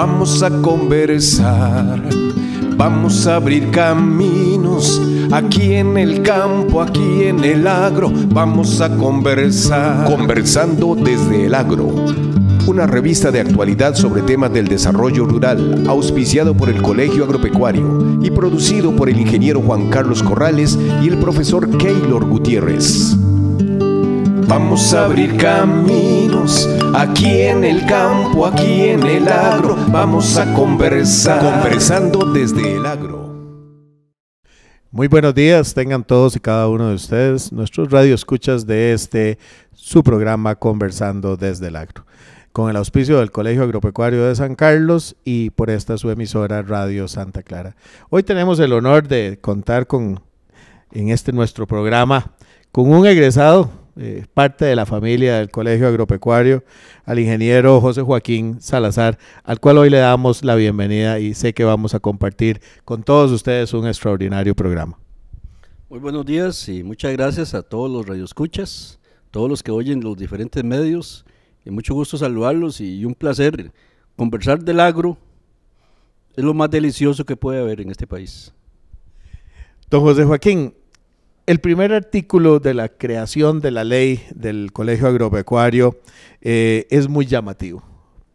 Vamos a conversar, vamos a abrir caminos, aquí en el campo, aquí en el agro, vamos a conversar. Conversando desde el agro, una revista de actualidad sobre temas del desarrollo rural, auspiciado por el Colegio Agropecuario y producido por el ingeniero Juan Carlos Corrales y el profesor Keylor Gutiérrez. Vamos a abrir caminos, aquí en el campo, aquí en el agro, vamos a conversar. Conversando desde el agro. Muy buenos días, tengan todos y cada uno de ustedes, nuestros radioescuchas de su programa Conversando desde el agro, con el auspicio del Colegio Agropecuario de San Carlos y por esta su emisora Radio Santa Clara. Hoy tenemos el honor de contar en nuestro programa con un egresado, parte de la familia del Colegio Agropecuario, al ingeniero José Joaquín Salazar, al cual hoy le damos la bienvenida y sé que vamos a compartir con todos ustedes un extraordinario programa. Muy buenos días y muchas gracias a todos los radioescuchas, todos los que oyen los diferentes medios, y mucho gusto saludarlos y un placer conversar del agro, es lo más delicioso que puede haber en este país. Don José Joaquín, el primer artículo de la creación de la ley del Colegio Agropecuario es muy llamativo,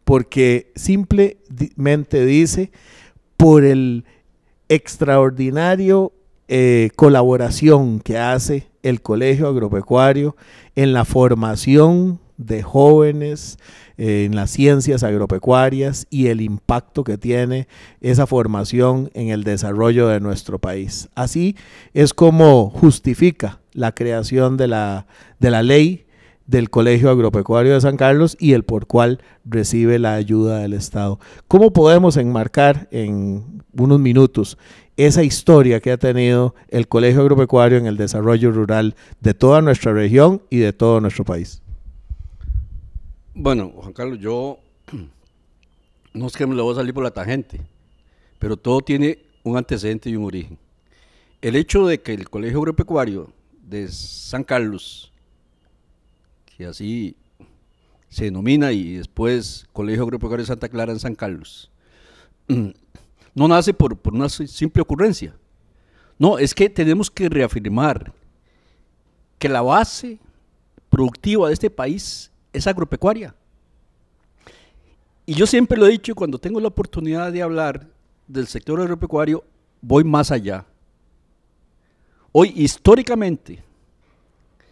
porque simplemente dice por el extraordinario colaboración que hace el Colegio Agropecuario en la formación de jóvenes en las ciencias agropecuarias y el impacto que tiene esa formación en el desarrollo de nuestro país. Así es como justifica la creación de la ley del Colegio Agropecuario de San Carlos y el por cual recibe la ayuda del Estado. ¿Cómo podemos enmarcar en unos minutos esa historia que ha tenido el Colegio Agropecuario en el desarrollo rural de toda nuestra región y de todo nuestro país? Bueno, Juan Carlos, yo no es que me lo voy a salir por la tangente, pero todo tiene un antecedente y un origen. El hecho de que el Colegio Agropecuario de San Carlos, que así se denomina, y después Colegio Agropecuario de Santa Clara en San Carlos, no nace por una simple ocurrencia. No, es que tenemos que reafirmar que la base productiva de este país es agropecuaria. Y yo siempre lo he dicho, cuando tengo la oportunidad de hablar del sector agropecuario, voy más allá. Hoy, históricamente,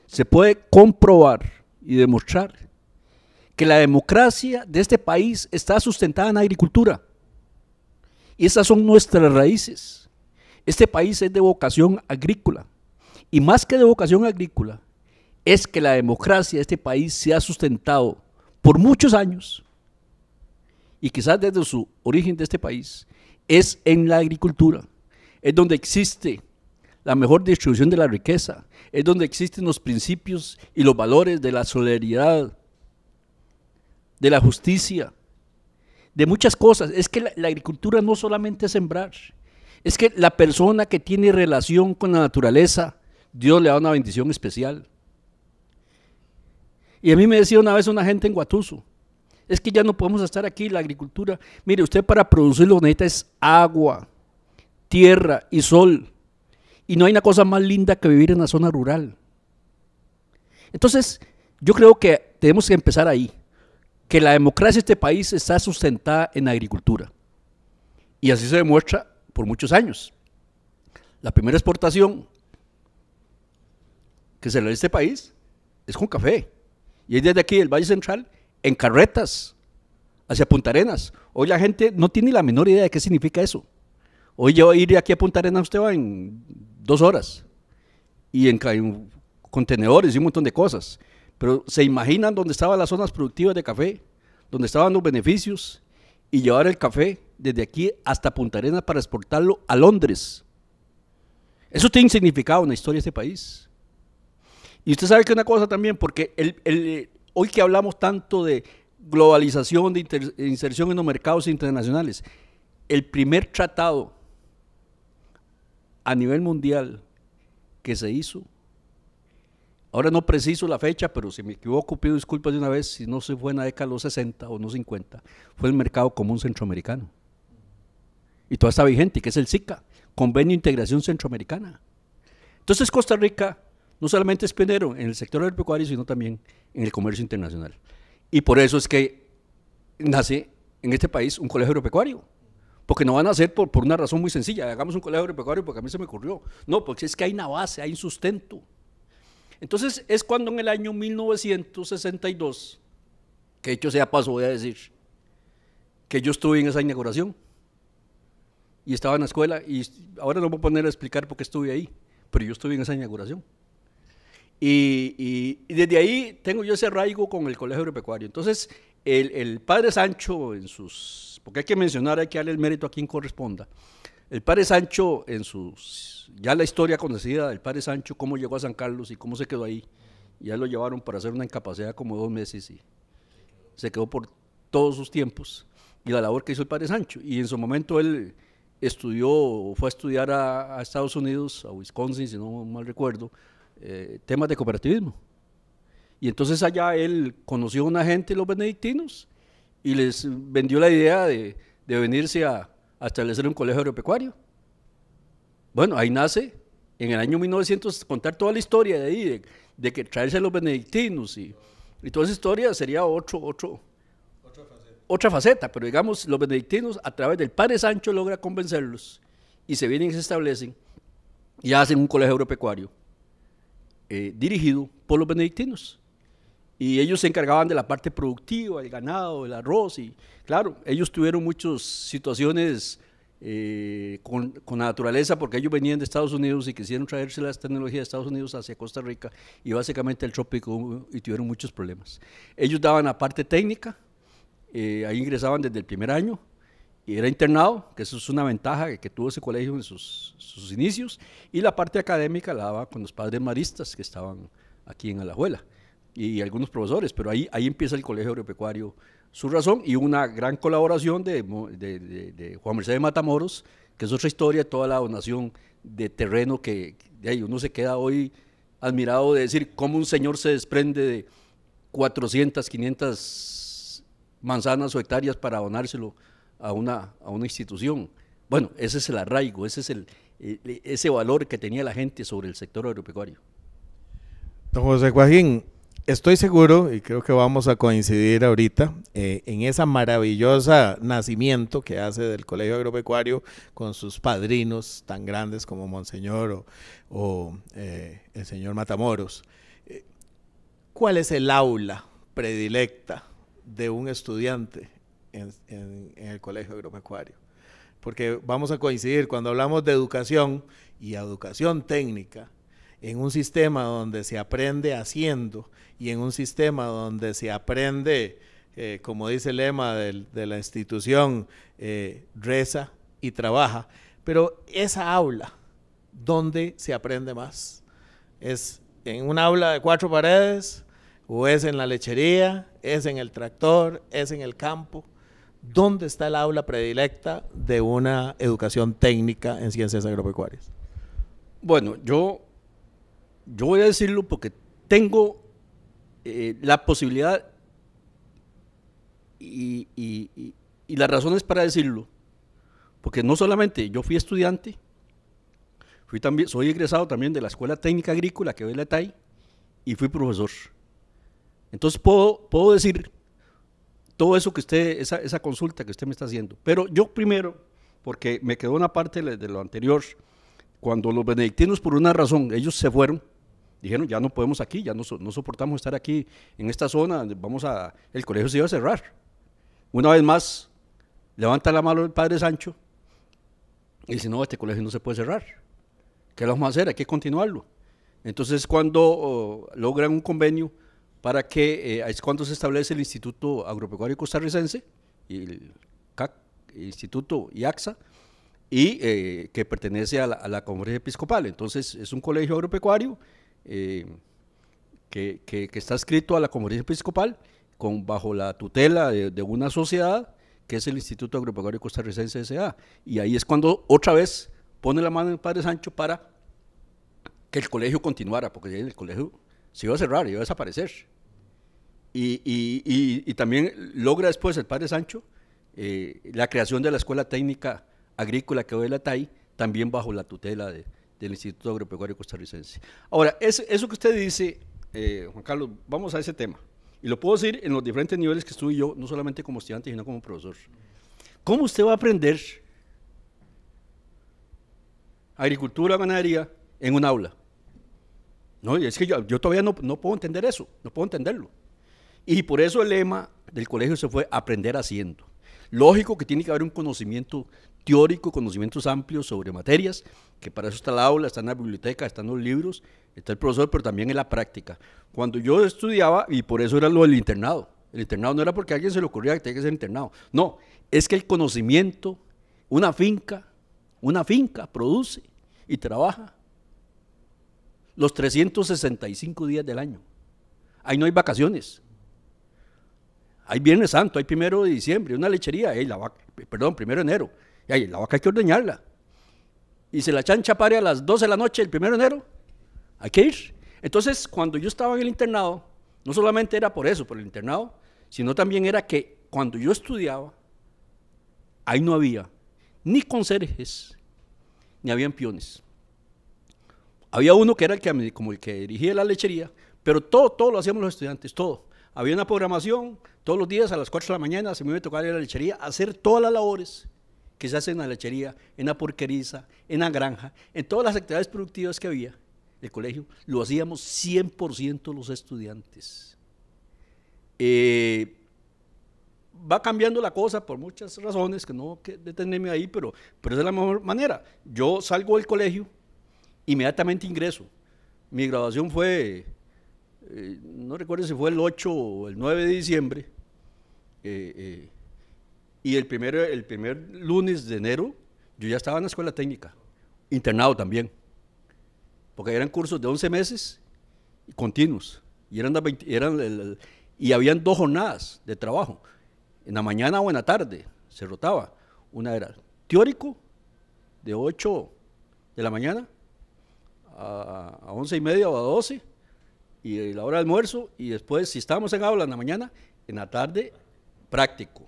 se puede comprobar y demostrar que la democracia de este país está sustentada en la agricultura. Y esas son nuestras raíces. Este país es de vocación agrícola. Y más que de vocación agrícola, es que la democracia de este país se ha sustentado por muchos años, y quizás desde su origen de este país, es en la agricultura. Es donde existe la mejor distribución de la riqueza, es donde existen los principios y los valores de la solidaridad, de la justicia, de muchas cosas. Es que la agricultura no solamente es sembrar, es que la persona que tiene relación con la naturaleza, Dios le da una bendición especial. Y a mí me decía una vez una gente en Guatuso, es que ya no podemos estar aquí, la agricultura, mire, usted para producir lo que necesita es agua, tierra y sol, y no hay una cosa más linda que vivir en la zona rural. Entonces, yo creo que tenemos que empezar ahí, que la democracia de este país está sustentada en la agricultura, y así se demuestra por muchos años. La primera exportación que se le da a este país es con café, y es desde aquí, del Valle Central, en carretas, hacia Punta Arenas. Hoy la gente no tiene la menor idea de qué significa eso. Hoy yo ir de aquí a Punta Arenas, usted va en 2 horas, y en contenedores y un montón de cosas. Pero se imaginan dónde estaban las zonas productivas de café, dónde estaban los beneficios, y llevar el café desde aquí hasta Punta Arenas para exportarlo a Londres. Eso tiene significado en la historia de este país. Y usted sabe que una cosa también, porque hoy que hablamos tanto de globalización, de inserción en los mercados internacionales, el primer tratado a nivel mundial que se hizo ahora no preciso la fecha, pero si me equivoco pido disculpas de una vez, si no se fue en la década de los 60 o no 50, fue el Mercado Común Centroamericano. Y todavía está vigente, que es el SICA, Convenio de Integración Centroamericana. Entonces Costa Rica no solamente es pionero en el sector agropecuario, sino también en el comercio internacional. Y por eso es que nace en este país un colegio agropecuario. Porque no van a hacer por una razón muy sencilla, hagamos un colegio agropecuario porque a mí se me ocurrió. No, porque es que hay una base, hay un sustento. Entonces es cuando en el año 1962, que dicho sea paso voy a decir, que yo estuve en esa inauguración y estaba en la escuela, y ahora no me voy a poner a explicar por qué estuve ahí, pero yo estuve en esa inauguración. Y desde ahí tengo yo ese arraigo con el colegio agropecuario. Entonces el padre Sancho en sus... Porque hay que mencionar, hay que darle el mérito a quien corresponda. El padre Sancho, en sus, ya la historia conocida del padre Sancho, cómo llegó a San Carlos y cómo se quedó ahí, ya lo llevaron para hacer una incapacidad como 2 meses y se quedó por todos sus tiempos, y la labor que hizo el padre Sancho. Y en su momento él fue a estudiar a Estados Unidos, a Wisconsin, si no mal recuerdo, temas de cooperativismo. Y entonces allá él conoció a una gente, los benedictinos, y les vendió la idea de venirse a establecer un colegio agropecuario. Bueno, ahí nace, en el año 1900, contar toda la historia de ahí, de que traerse a los benedictinos y toda esa historia sería otra faceta, pero digamos, los benedictinos a través del padre Sancho logra convencerlos y se vienen y se establecen y hacen un colegio agropecuario dirigido por los benedictinos. Y ellos se encargaban de la parte productiva, el ganado, el arroz, y claro, ellos tuvieron muchas situaciones con la naturaleza, porque ellos venían de Estados Unidos y quisieron traerse las tecnologías de Estados Unidos hacia Costa Rica, y básicamente el trópico, y tuvieron muchos problemas. Ellos daban la parte técnica, ahí ingresaban desde el primer año, y era internado, que eso es una ventaja que tuvo ese colegio en sus inicios, y la parte académica la daba con los padres maristas que estaban aquí en Alajuela, y algunos profesores, pero ahí empieza el colegio agropecuario, su razón, y una gran colaboración de Juan Merced de Matamoros, que es otra historia, toda la donación de terreno que de ahí uno se queda hoy admirado de decir cómo un señor se desprende de 400, 500 manzanas o hectáreas para donárselo a una institución. Bueno, ese es el arraigo, ese es ese valor que tenía la gente sobre el sector agropecuario. Don José Joaquín, estoy seguro, y creo que vamos a coincidir ahorita, en esa maravillosa nacimiento que hace del Colegio Agropecuario con sus padrinos tan grandes como Monseñor o el señor Matamoros. ¿Cuál es el aula predilecta de un estudiante en el Colegio Agropecuario? Porque vamos a coincidir, cuando hablamos de educación y educación técnica, en un sistema donde se aprende haciendo y en un sistema donde se aprende, como dice el lema de la institución, reza y trabaja, pero esa aula, ¿dónde se aprende más? ¿Es en un aula de 4 paredes o es en la lechería, es en el tractor, es en el campo? ¿Dónde está el aula predilecta de una educación técnica en ciencias agropecuarias? Bueno, yo voy a decirlo porque tengo la posibilidad y las razones para decirlo, porque no solamente yo fui estudiante, soy egresado también de la Escuela Técnica Agrícola que hoy es la ETAI, y fui profesor. Entonces puedo decir todo eso que esa consulta que usted me está haciendo. Pero yo primero, porque me quedó una parte de lo anterior, cuando los benedictinos por una razón, ellos se fueron, dijeron ya no podemos aquí, ya no soportamos estar aquí en esta zona, el colegio se iba a cerrar. Una vez más, levanta la mano el padre Sancho y dice, no, este colegio no se puede cerrar. ¿Qué lo vamos a hacer? Hay que continuarlo. Entonces cuando logran un convenio para que, es cuando se establece el Instituto Agropecuario Costarricense, y el CAC, el Instituto IACSA, y que pertenece a la Conferencia Episcopal. Entonces es un colegio agropecuario que está adscrito a la Conferencia Episcopal bajo la tutela de una sociedad que es el Instituto Agropecuario Costarricense S.A. Y ahí es cuando otra vez pone la mano el padre Sancho para que el colegio continuara, porque el colegio se iba a cerrar, iba a desaparecer. Y también logra después el padre Sancho la creación de la Escuela Técnica Agrícola que hoy es la TAI, también bajo la tutela del Instituto Agropecuario Costarricense. Ahora, eso que usted dice, Juan Carlos, vamos a ese tema. Y lo puedo decir en los diferentes niveles que estuve yo, no solamente como estudiante, sino como profesor. ¿Cómo usted va a aprender agricultura o ganadería en un aula? No, y es que yo todavía no puedo entender eso, no puedo entenderlo. Y por eso el lema del colegio se fue aprender haciendo. Lógico que tiene que haber un conocimiento teórico, conocimientos amplios sobre materias, que para eso está la aula, está en la biblioteca, están los libros, está el profesor, pero también en la práctica. Cuando yo estudiaba, y por eso era lo del internado, el internado no era porque a alguien se le ocurría que tenía que ser internado, no, es que el conocimiento, una finca produce y trabaja los 365 días del año. Ahí no hay vacaciones. Hay Viernes Santo, hay 1 de diciembre, una lechería, 1 de enero. Y la vaca hay que ordeñarla. Y se la chancha pare a las 12 de la noche el 1 de enero. Hay que ir. Entonces, cuando yo estaba en el internado, no solamente era por eso, por el internado, sino también era que cuando yo estudiaba, ahí no había ni conserjes, ni habían peones. Había uno que era como el que dirigía la lechería, pero todo lo hacíamos los estudiantes, todo. Había una programación, todos los días a las 4 de la mañana se me iba a tocar ir a la lechería, a hacer todas las labores que se hacen en la lechería, en la porqueriza, en la granja, en todas las actividades productivas que había, el colegio, lo hacíamos 100% los estudiantes. Va cambiando la cosa por muchas razones, que no que detenerme ahí, pero esa es la mejor manera. Yo salgo del colegio, inmediatamente ingreso. Mi graduación fue, no recuerdo si fue el 8 o el 9 de diciembre, y el primer lunes de enero yo ya estaba en la escuela técnica, internado también, porque eran cursos de 11 meses continuos, y habían 2 jornadas de trabajo, en la mañana o en la tarde, se rotaba. Una era teórico, de 8 de la mañana a 11:30 o a 12, y la hora de almuerzo, y después, si estábamos en aula en la mañana, en la tarde, práctico.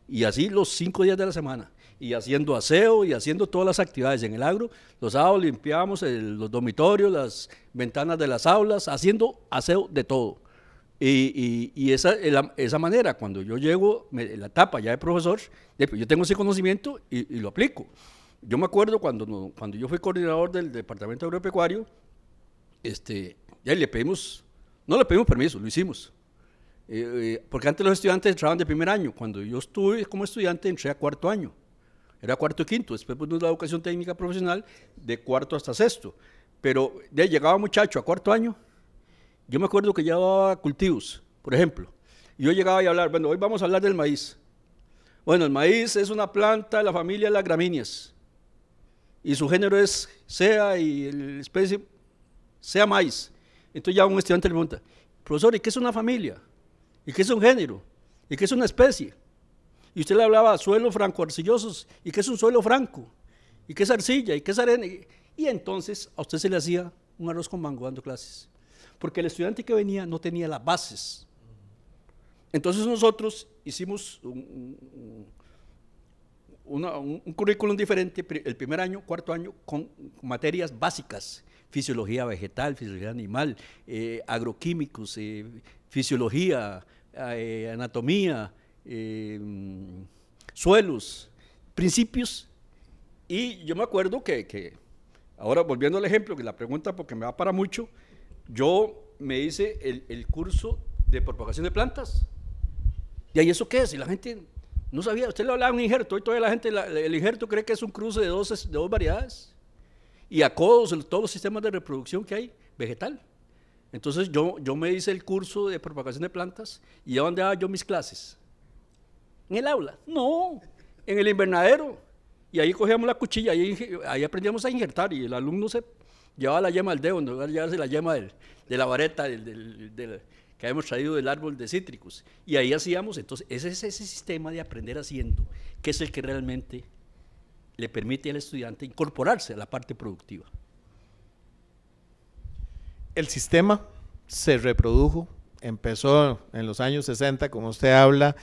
Y así los 5 días de la semana, y haciendo aseo y haciendo todas las actividades en el agro. Los sábados limpiábamos los dormitorios, las ventanas de las aulas, haciendo aseo de todo. Y esa manera, cuando yo llego en la etapa ya de profesor, yo tengo ese conocimiento y lo aplico. Yo me acuerdo cuando yo fui coordinador del Departamento Agropecuario, ya no le pedimos permiso, lo hicimos. Porque antes los estudiantes entraban de 1er año. Cuando yo estuve como estudiante entré a 4º año. Era 4º y 5º. Después de la educación técnica profesional de 4º hasta 6º. Pero de ahí llegaba muchacho a 4º año. Yo me acuerdo que llevaba cultivos, por ejemplo. Y yo llegaba y hablaba, bueno, hoy vamos a hablar del maíz. Bueno, el maíz es una planta de la familia de las gramíneas. Y su género es sea y la especie sea maíz. Entonces ya un estudiante le pregunta, profesor, ¿y qué es una familia? ¿Y qué es un género? ¿Y qué es una especie? Y usted le hablaba suelos franco-arcillosos. ¿Y qué es un suelo franco? ¿Y qué es arcilla? ¿Y qué es arena? Y entonces a usted se le hacía un arroz con mango dando clases. Porque el estudiante que venía no tenía las bases. Entonces nosotros hicimos un currículum diferente, el 1er año, 4º año, con materias básicas, fisiología vegetal, fisiología animal, agroquímicos, fisiología, anatomía, suelos, principios. Y yo me acuerdo que ahora volviendo al ejemplo, que la pregunta porque me va para mucho, yo me hice el curso de propagación de plantas. ¿Y ahí eso qué es? Y la gente no sabía, usted le hablaba de un injerto, hoy todavía la gente, el injerto cree que es un cruce de dos variedades. Y a todos los sistemas de reproducción que hay, vegetal. Entonces yo me hice el curso de propagación de plantas, y ¿a dónde daba yo mis clases? ¿En el aula? No, en el invernadero. Y ahí cogíamos la cuchilla, ahí aprendíamos a injertar, y el alumno se llevaba la yema del dedo, en lugar de llevarse la yema de la vareta que habíamos traído del árbol de cítricos. Y ahí hacíamos, entonces, ese es ese sistema de aprender haciendo, que es el que realmente le permite al estudiante incorporarse a la parte productiva. El sistema se reprodujo, empezó en los años 60, como usted habla,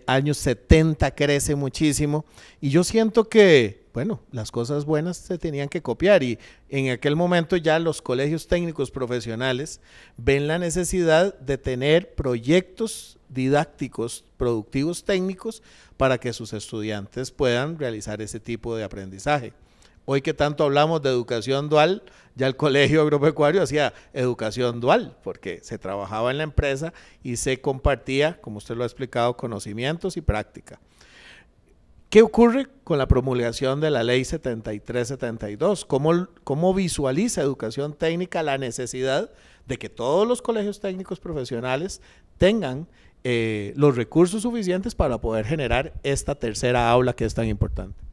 años 70 crece muchísimo, y yo siento que, bueno, las cosas buenas se tenían que copiar, y en aquel momento ya los colegios técnicos profesionales ven la necesidad de tener proyectos didácticos, productivos técnicos, para que sus estudiantes puedan realizar ese tipo de aprendizaje. Hoy que tanto hablamos de educación dual, ya el Colegio Agropecuario hacía educación dual, porque se trabajaba en la empresa y se compartía, como usted lo ha explicado, conocimientos y práctica. ¿Qué ocurre con la promulgación de la Ley 73-72? ¿Cómo visualiza Educación Técnica la necesidad de que todos los colegios técnicos profesionales tengan los recursos suficientes para poder generar esta tercera aula que es tan importante?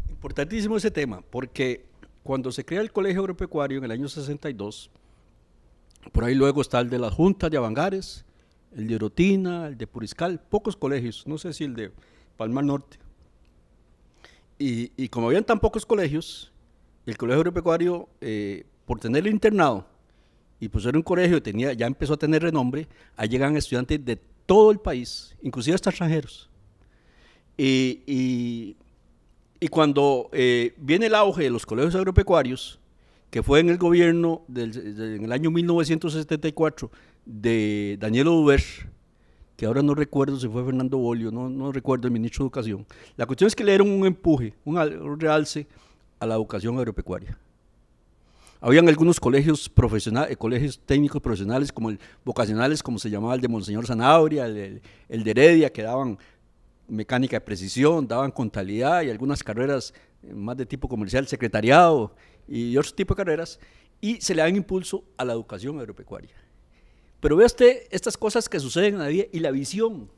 Importantísimo ese tema, porque cuando se crea el Colegio Agropecuario en el año 62, por ahí luego está el de las Juntas de Avangares, el de Orotina, el de Puriscal, pocos colegios, no sé si el de Palmar Norte. Y como habían tan pocos colegios, el Colegio Agropecuario, por tener el internado, y pues era un colegio que ya empezó a tener renombre, ahí llegan estudiantes de todo el país, inclusive hasta extranjeros. Y cuando viene el auge de los colegios agropecuarios, que fue en el gobierno en el año 1974 de Daniel Oduber, que ahora no recuerdo si fue Fernando Bolio, no recuerdo, el ministro de Educación. La cuestión es que le dieron un empuje, un realce a la educación agropecuaria. Habían algunos colegios profesionales, colegios técnicos profesionales, como el vocacionales, como se llamaba el de Monseñor Zanabria, el de Heredia, que daban mecánica de precisión, daban contabilidad y algunas carreras más de tipo comercial, secretariado y otro tipo de carreras, y se le dan impulso a la educación agropecuaria. Pero vea usted estas cosas que suceden en la vida y la visión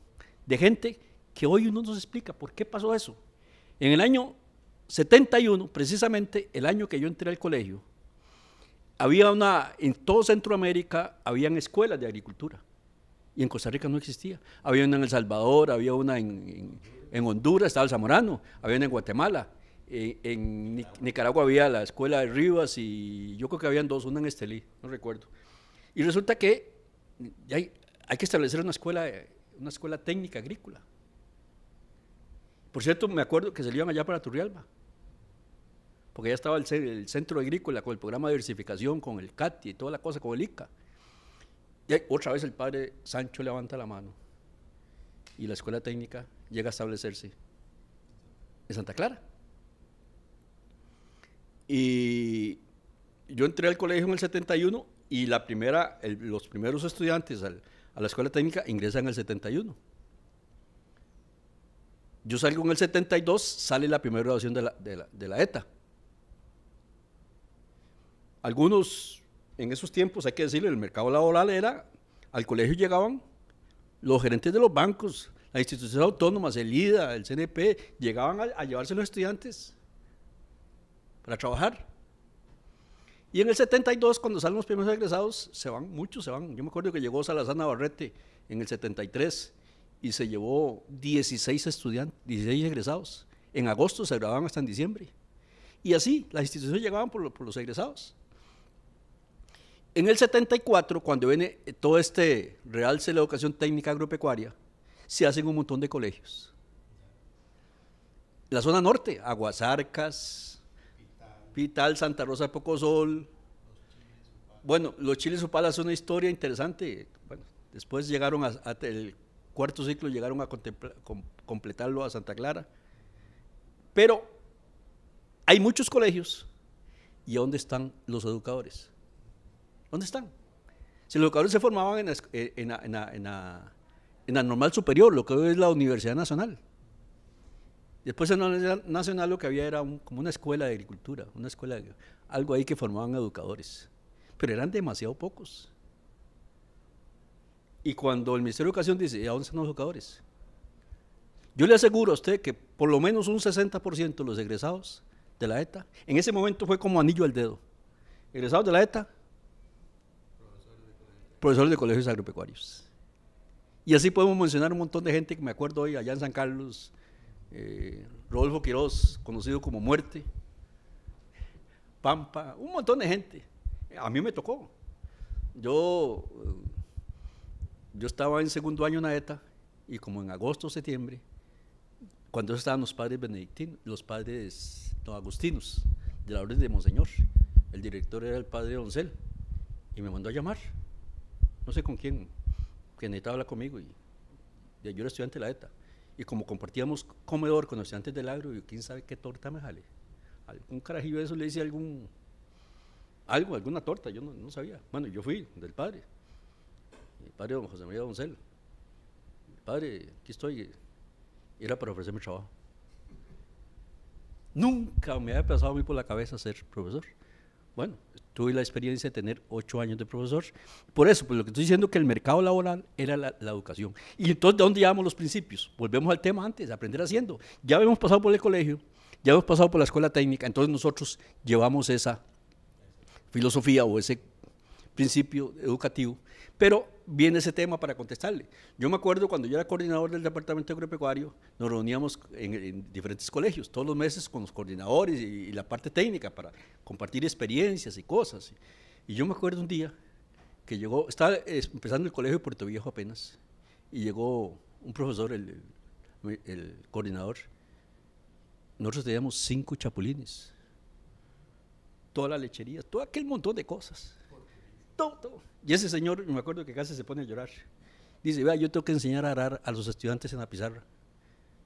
de gente que hoy uno nos explica por qué pasó eso. En el año 71, precisamente el año que yo entré al colegio, había en todo Centroamérica habían escuelas de agricultura. Y en Costa Rica no existía. Había una en El Salvador, había una en Honduras, estaba el Zamorano, había una en Guatemala, en Nicaragua había la escuela de Rivas y yo creo que habían dos, una en Estelí, no recuerdo. Y resulta que hay que establecer una escuela técnica agrícola. Por cierto, me acuerdo que se iban allá para Turrialba, porque ya estaba el centro agrícola con el programa de diversificación, con el CATI y toda la cosa, con el ICA. Y otra vez el padre Sancho levanta la mano y la escuela técnica llega a establecerse en Santa Clara. Y yo entré al colegio en el 71 y los primeros estudiantes a la escuela técnica ingresan en el 71. Yo salgo en el 72, sale la primera graduación de la ETA. Algunos... En esos tiempos, hay que decirlo, el mercado laboral al colegio llegaban los gerentes de los bancos, las instituciones autónomas, el IDA, el CNP, llegaban a llevarse los estudiantes para trabajar. Y en el 72, cuando salen los primeros egresados, muchos se van. Yo me acuerdo que llegó Salazar Navarrete en el 73 y se llevó 16 estudiantes, 16 egresados. En agosto se graduaban hasta en diciembre. Y así, las instituciones llegaban por los egresados. En el 74, cuando viene todo este realce de la educación técnica agropecuaria, se hacen un montón de colegios. La zona norte, Aguasarcas, Pital, Santa Rosa de Pocosol. Bueno, los Chiles Upala es una historia interesante. Bueno, después llegaron el cuarto ciclo, llegaron a completarlo a Santa Clara. Pero hay muchos colegios. ¿Y dónde están los educadores? ¿Dónde están? Si los educadores se formaban en la normal superior, lo que hoy es la Universidad Nacional. Después en la Universidad Nacional lo que había era como una escuela de agricultura, algo ahí que formaban educadores, pero eran demasiado pocos. Y cuando el Ministerio de Educación dice, ¿a dónde están los educadores? Yo le aseguro a usted que por lo menos un 60% de los egresados de la ETA, en ese momento fue como anillo al dedo. Egresados de la ETA, profesores de colegios agropecuarios. Y así podemos mencionar un montón de gente que me acuerdo hoy allá en San Carlos, Rodolfo Quiroz, conocido como Muerte, Pampa, un montón de gente. A mí me tocó. yo estaba en segundo año en AETA y como en agosto o septiembre, cuando estaban los padres benedictinos, los padres agustinos de la orden de Monseñor, el director era el padre Doncel y me mandó a llamar, no sé con quién, que necesitaba hablar conmigo y yo era estudiante de la ETA y como compartíamos comedor con los estudiantes del agro, y quién sabe qué torta me jale, algún carajillo de eso le hice alguna torta, yo no sabía. Bueno, yo fui del padre, el padre don José María Doncel, el padre, aquí estoy, era para ofrecerme trabajo. Nunca me había pasado a mí por la cabeza ser profesor. Bueno, tuve la experiencia de tener 8 años de profesor. Por eso, pues lo que estoy diciendo que el mercado laboral era la educación. Y entonces, ¿de dónde llevamos los principios? Volvemos al tema antes, aprender haciendo. Ya habíamos pasado por el colegio, ya hemos pasado por la escuela técnica, entonces nosotros llevamos esa filosofía o ese principio educativo, pero viene ese tema para contestarle. Yo me acuerdo cuando yo era coordinador del departamento agropecuario, nos reuníamos en diferentes colegios, todos los meses con los coordinadores y la parte técnica para compartir experiencias y cosas. Y yo me acuerdo un día que llegó, estaba empezando el colegio de Puerto Viejo apenas, y llegó un profesor, el coordinador. Nosotros teníamos 5 chapulines, todas las lecherías, todo aquel montón de cosas. Todo. Y ese señor, me acuerdo que casi se pone a llorar. Dice, vea, yo tengo que enseñar a arar a los estudiantes en la pizarra.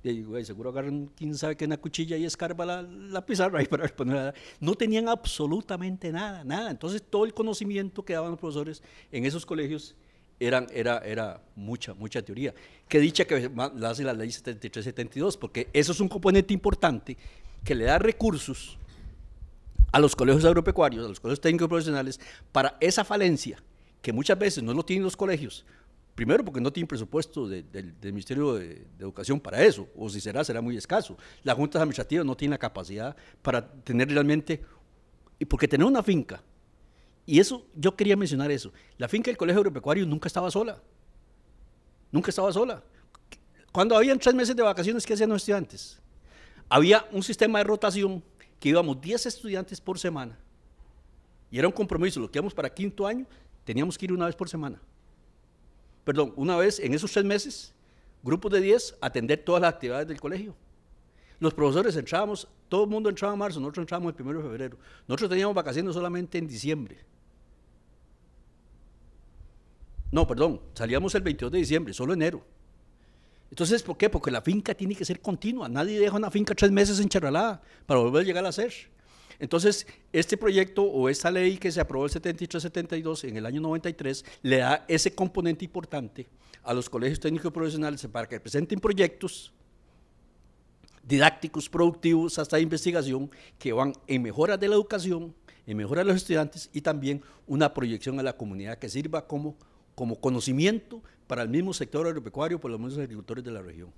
Y digo, güey, seguro agarran, quién sabe qué, una cuchilla y escarba la pizarra ahí para poner a arar. No tenían absolutamente nada. Entonces, todo el conocimiento que daban los profesores en esos colegios era mucha teoría. Qué dicha que la hace la ley 73-72, porque eso es un componente importante que le da recursos a los colegios agropecuarios, a los colegios técnicos profesionales, para esa falencia, que muchas veces no lo tienen los colegios, primero porque no tienen presupuesto del Ministerio de Educación para eso, o si será muy escaso. Las juntas administrativas no tienen la capacidad para tener realmente, y porque tener una finca, y eso, yo quería mencionar eso, la finca del colegio agropecuario nunca estaba sola. Cuando habían 3 meses de vacaciones, ¿qué hacían los estudiantes? Había un sistema de rotación que íbamos 10 estudiantes por semana, y era un compromiso, lo que íbamos para 5º año, teníamos que ir una vez por semana. Perdón, una vez en esos 3 meses, grupos de 10, atender todas las actividades del colegio. Los profesores entrábamos, todo el mundo entraba en marzo, nosotros entrábamos el 1 de febrero. Nosotros teníamos vacaciones solamente en diciembre. No, perdón, salíamos el 22 de diciembre, solo enero. Entonces, ¿por qué? Porque la finca tiene que ser continua. Nadie deja una finca 3 meses encherralada para volver a llegar a hacer. Entonces, este proyecto o esta ley que se aprobó el 73-72 en el año 93 le da ese componente importante a los colegios técnicos profesionales para que presenten proyectos didácticos, productivos, hasta de investigación, que van en mejoras de la educación, en mejoras de los estudiantes y también una proyección a la comunidad que sirva como conocimiento para el mismo sector agropecuario, por los mismos agricultores de la región.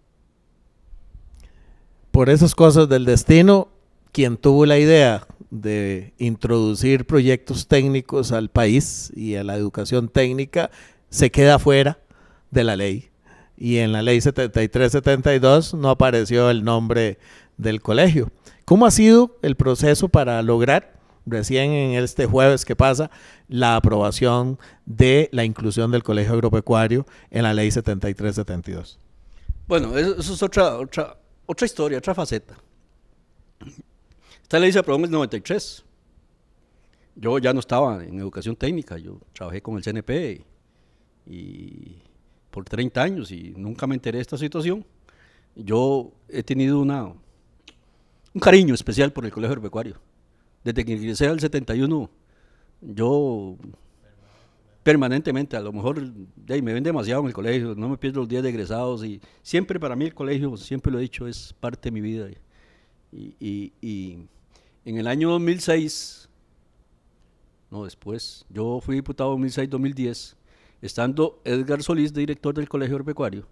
Por esas cosas del destino, quien tuvo la idea de introducir proyectos técnicos al país y a la educación técnica se queda fuera de la ley. Y en la ley 73-72 no apareció el nombre del colegio. ¿Cómo ha sido el proceso para lograr, recién en este jueves que pasa, la aprobación de la inclusión del colegio agropecuario en la ley 73-72? Bueno, eso es otra historia, otra faceta. Esta ley se aprobó en el 93. Yo ya no estaba en educación técnica, yo trabajé con el CNP y por 30 años y nunca me enteré de esta situación. Yo he tenido un cariño especial por el colegio agropecuario. Desde que ingresé al 71, yo permanentemente, a lo mejor me ven demasiado en el colegio, no me pierdo los días de egresados y siempre para mí el colegio, siempre lo he dicho, es parte de mi vida. Y en el año 2006, después, yo fui diputado 2006-2010, estando Edgar Solís, de director del colegio agropecuario,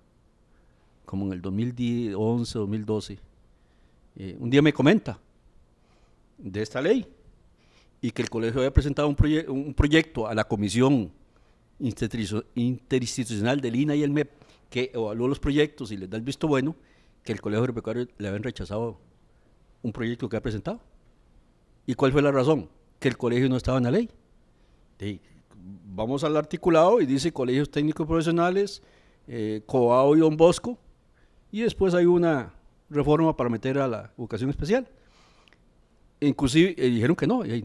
como en el 2011, 2012, un día me comenta de esta ley y que el colegio había presentado un proyecto a la comisión interinstitucional del INA y el MEP que evaluó los proyectos y les da el visto bueno, que el colegio agropecuario le habían rechazado un proyecto que ha presentado. ¿Y cuál fue la razón? Que el colegio no estaba en la ley. vamos al articulado y dice colegios técnicos profesionales, Cobao y Don Bosco, y después hay una reforma para meter a la educación especial. Inclusive dijeron que no, y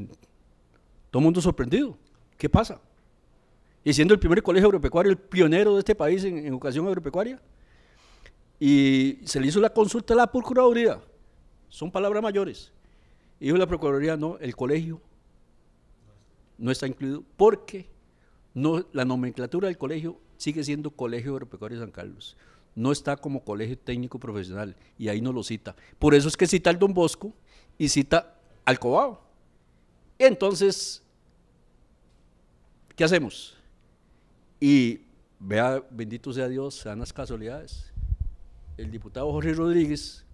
todo el mundo sorprendido. ¿Qué pasa? Y siendo el primer colegio agropecuario, el pionero de este país en educación agropecuaria, y se le hizo la consulta a la Procuraduría, son palabras mayores, y dijo la Procuraduría, no, el colegio no está incluido, porque no, la nomenclatura del colegio sigue siendo Colegio Agropecuario de San Carlos, no está como colegio técnico profesional, y ahí no lo cita. Por eso es que cita al Don Bosco y cita al Cobao. Entonces, ¿qué hacemos? Y vea, bendito sea Dios, se dan las casualidades. El diputado Jorge Rodríguez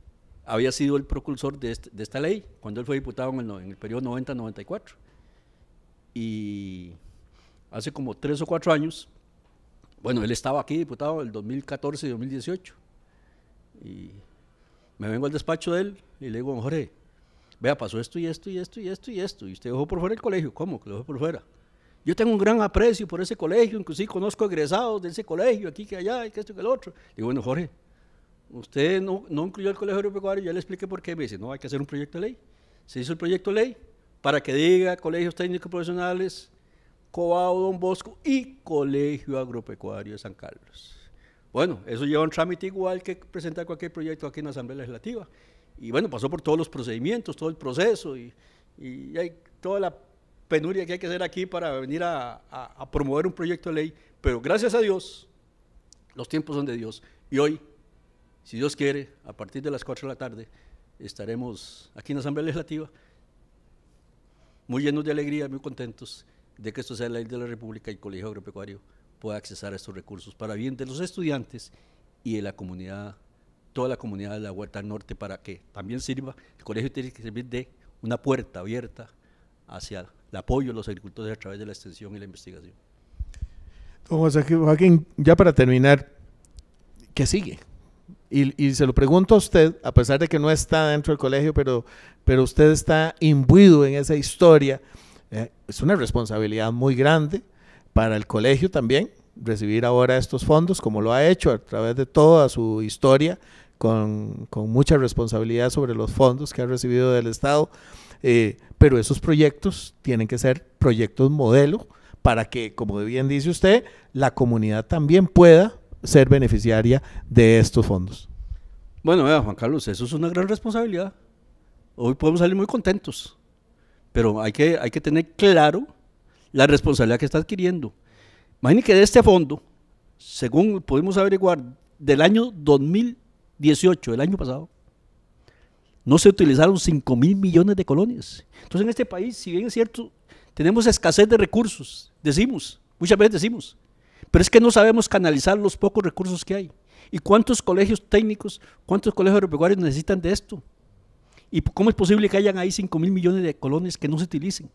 había sido el precursor de esta ley, cuando él fue diputado en el periodo 90-94. Y hace como 3 o 4 años, bueno, él estaba aquí diputado en el 2014 y 2018. Y me vengo al despacho de él y le digo, Jorge, vea, pasó esto y esto y esto y esto y esto, y usted dejó por fuera el colegio. ¿Cómo que lo dejó por fuera? Yo tengo un gran aprecio por ese colegio, inclusive conozco egresados de ese colegio, aquí que allá, y que esto que el otro. Le digo, bueno, Jorge, usted no incluyó el colegio agropecuario, ya le expliqué por qué. Me dice, no, hay que hacer un proyecto de ley. Se hizo el proyecto de ley para que diga colegios técnicos profesionales, Cobao, Don Bosco y Colegio Agropecuario de San Carlos. Bueno, eso lleva un trámite igual que presentar cualquier proyecto aquí en la Asamblea Legislativa. Y bueno, pasó por todos los procedimientos, todo el proceso, y hay toda la penuria que hay que hacer aquí para venir a promover un proyecto de ley, pero gracias a Dios, los tiempos son de Dios, y hoy, si Dios quiere, a partir de las 4 de la tarde, estaremos aquí en la Asamblea Legislativa, muy llenos de alegría, muy contentos de que esto sea la ley de la República y el Colegio Agropecuario pueda accesar a estos recursos para bien de los estudiantes y de la comunidad, toda la comunidad de la Huerta del Norte, para que también sirva, el colegio tiene que servir de una puerta abierta hacia el apoyo a los agricultores a través de la extensión y la investigación. Don José Joaquín, ya para terminar, ¿qué sigue? Y se lo pregunto a usted, a pesar de que no está dentro del colegio, pero usted está imbuido en esa historia. Es una responsabilidad muy grande para el colegio también, recibir ahora estos fondos, como lo ha hecho a través de toda su historia, con mucha responsabilidad sobre los fondos que ha recibido del Estado, pero esos proyectos tienen que ser proyectos modelo para que, como bien dice usted, la comunidad también pueda ser beneficiaria de estos fondos. Bueno, vea, Juan Carlos, eso es una gran responsabilidad. Hoy podemos salir muy contentos, pero hay que tener claro la responsabilidad que está adquiriendo. Imagínense que de este fondo, según pudimos averiguar, del año 2018, el año pasado, no se utilizaron 5.000 millones de colones. Entonces en este país, si bien es cierto, tenemos escasez de recursos, muchas veces decimos, pero es que no sabemos canalizar los pocos recursos que hay. ¿Y cuántos colegios técnicos, cuántos colegios agropecuarios necesitan de esto? ¿Y cómo es posible que hayan ahí 5.000 millones de colones que no se utilicen?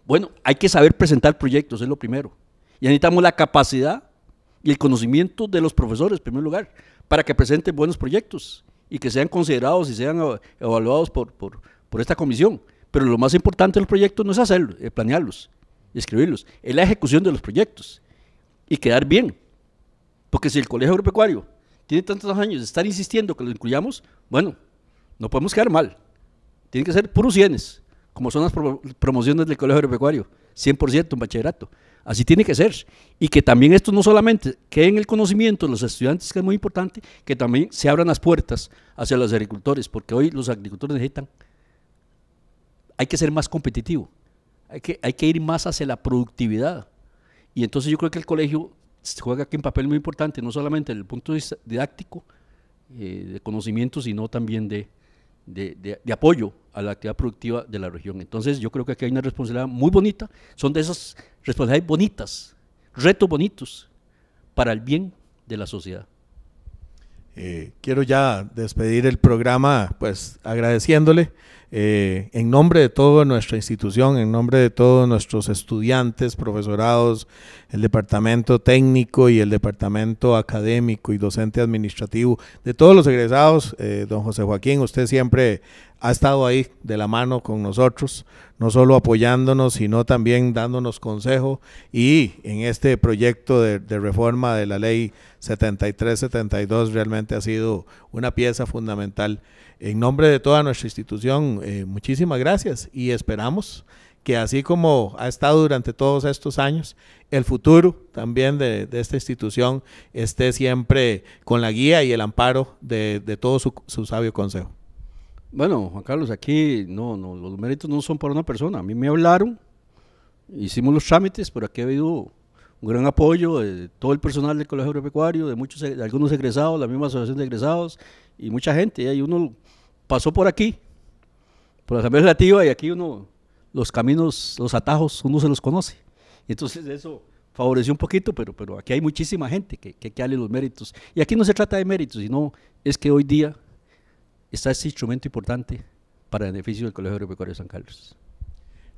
Bueno, hay que saber presentar proyectos, es lo primero. Y necesitamos la capacidad y el conocimiento de los profesores, en primer lugar, para que presenten buenos proyectos y que sean considerados y sean evaluados por esta comisión. Pero lo más importante del proyecto no es hacerlo, es planearlos y escribirlos, es la ejecución de los proyectos y quedar bien. Porque si el colegio agropecuario tiene tantos años de estar insistiendo que lo incluyamos, bueno, no podemos quedar mal. Tienen que ser puros 100, como son las promociones del colegio agropecuario, 100% en bachillerato. Así tiene que ser. Y que también esto no solamente quede en el conocimiento de los estudiantes, que es muy importante, que también se abran las puertas hacia los agricultores, porque hoy los agricultores necesitan, hay que ser más competitivo, hay que ir más hacia la productividad. Y entonces yo creo que el colegio juega aquí un papel muy importante, no solamente desde el punto de vista didáctico, de conocimiento, sino también de apoyo a la actividad productiva de la región. Entonces yo creo que aquí hay una responsabilidad muy bonita, son de esas responsabilidades bonitas, retos bonitos para el bien de la sociedad. Quiero ya despedir el programa pues agradeciéndole en nombre de toda nuestra institución, en nombre de todos nuestros estudiantes, profesorados, el departamento técnico y el departamento académico y docente administrativo, de todos los egresados, don José Joaquín, usted siempre ha estado ahí de la mano con nosotros, no solo apoyándonos, sino también dándonos consejo, y en este proyecto de reforma de la ley 73-72 realmente ha sido una pieza fundamental. En nombre de toda nuestra institución, muchísimas gracias, y esperamos que así como ha estado durante todos estos años, el futuro también de esta institución esté siempre con la guía y el amparo de todo su sabio consejo. Bueno, Juan Carlos, aquí los méritos no son para una persona. A mí me hablaron, hicimos los trámites, pero aquí ha habido un gran apoyo de todo el personal del Colegio Agropecuario, de algunos egresados, la misma asociación de egresados y mucha gente. Y uno pasó por aquí, por la Asamblea Legislativa, y aquí los caminos, los atajos, uno se los conoce. Y entonces eso favoreció un poquito, pero aquí hay muchísima gente que hay que darle los méritos. Y aquí no se trata de méritos, sino es que hoy día está este instrumento importante para el beneficio del Colegio Agropecuario de San Carlos.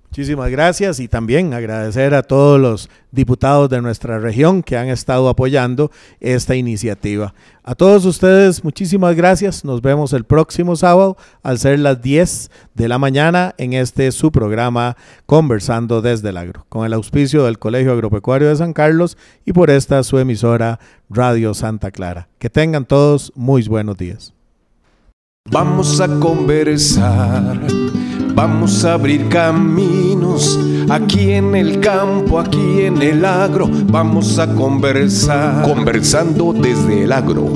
Muchísimas gracias, y también agradecer a todos los diputados de nuestra región que han estado apoyando esta iniciativa. A todos ustedes, muchísimas gracias. Nos vemos el próximo sábado al ser las 10 de la mañana en su programa Conversando desde el Agro, con el auspicio del Colegio Agropecuario de San Carlos y por esta su emisora Radio Santa Clara. Que tengan todos muy buenos días. Vamos a conversar, vamos a abrir caminos, aquí en el campo, aquí en el agro, vamos a conversar. Conversando desde el Agro,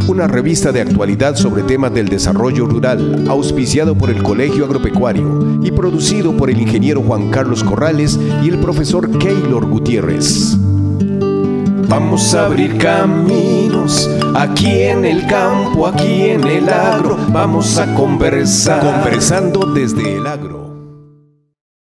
una revista de actualidad sobre temas del desarrollo rural, auspiciado por el Colegio Agropecuario y producido por el ingeniero Juan Carlos Corrales y el profesor Keylor Gutiérrez. Vamos a abrir caminos, aquí en el campo, aquí en el agro, vamos a conversar. Conversando desde el Agro.